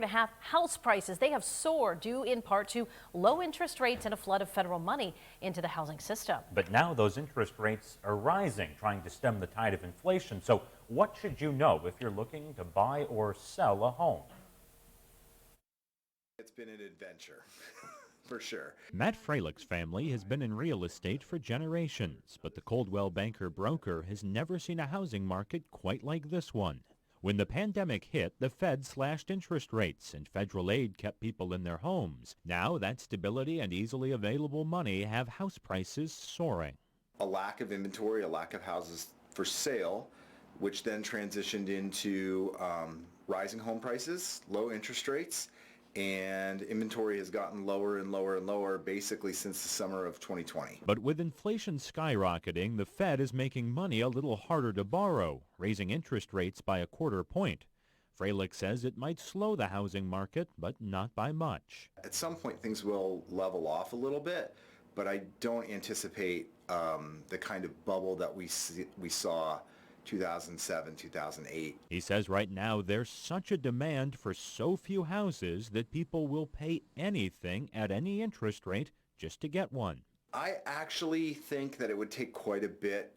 House prices, they have soared due in part to low interest rates and a flood of federal money into the housing system. But now those interest rates are rising, trying to stem the tide of inflation. So what should you know if you're looking to buy or sell a home? It's been an adventure, for sure. Matt Freilich's family has been in real estate for generations, but the Coldwell Banker broker has never seen a housing market quite like this one. When the pandemic hit, the Fed slashed interest rates and federal aid kept people in their homes. Now that stability and easily available money have house prices soaring. A lack of inventory, a lack of houses for sale, which then transitioned into rising home prices, low interest rates, and inventory has gotten lower and lower and lower basically since the summer of 2020. But with inflation skyrocketing, the Fed is making money a little harder to borrow, raising interest rates by 1/4 point. Freilich says it might slow the housing market, but not by much. At some point things will level off a little bit, but I don't anticipate the kind of bubble that we saw 2007, 2008. He says right now there's such a demand for so few houses that people will pay anything at any interest rate just to get one. I actually think that it would take quite a bit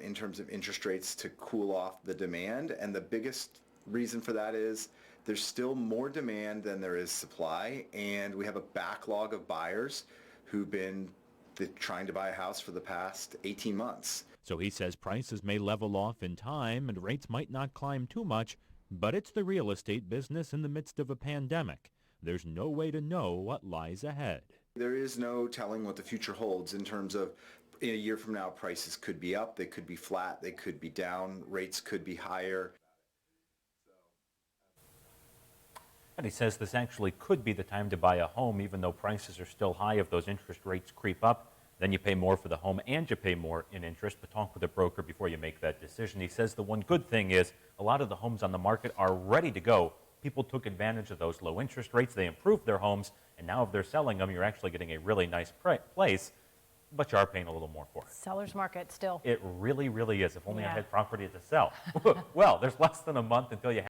in terms of interest rates to cool off the demand, and the biggest reason for that is there's still more demand than there is supply, and we have a backlog of buyers who've been trying to buy a house for the past 18 months. So he says prices may level off in time and rates might not climb too much, but it's the real estate business in the midst of a pandemic. There's no way to know what lies ahead. There is no telling what the future holds in terms of in a year from now prices could be up, they could be flat, they could be down, rates could be higher. And he says this actually could be the time to buy a home, even though prices are still high. If those interest rates creep up, then you pay more for the home and you pay more in interest. But talk with a broker before you make that decision. He says the one good thing is a lot of the homes on the market are ready to go. People took advantage of those low interest rates. They improved their homes. And now if they're selling them, you're actually getting a really nice place. But you are paying a little more for it. Seller's market still. It really, really is. If only I had property to sell. Well, there's less than a month until you have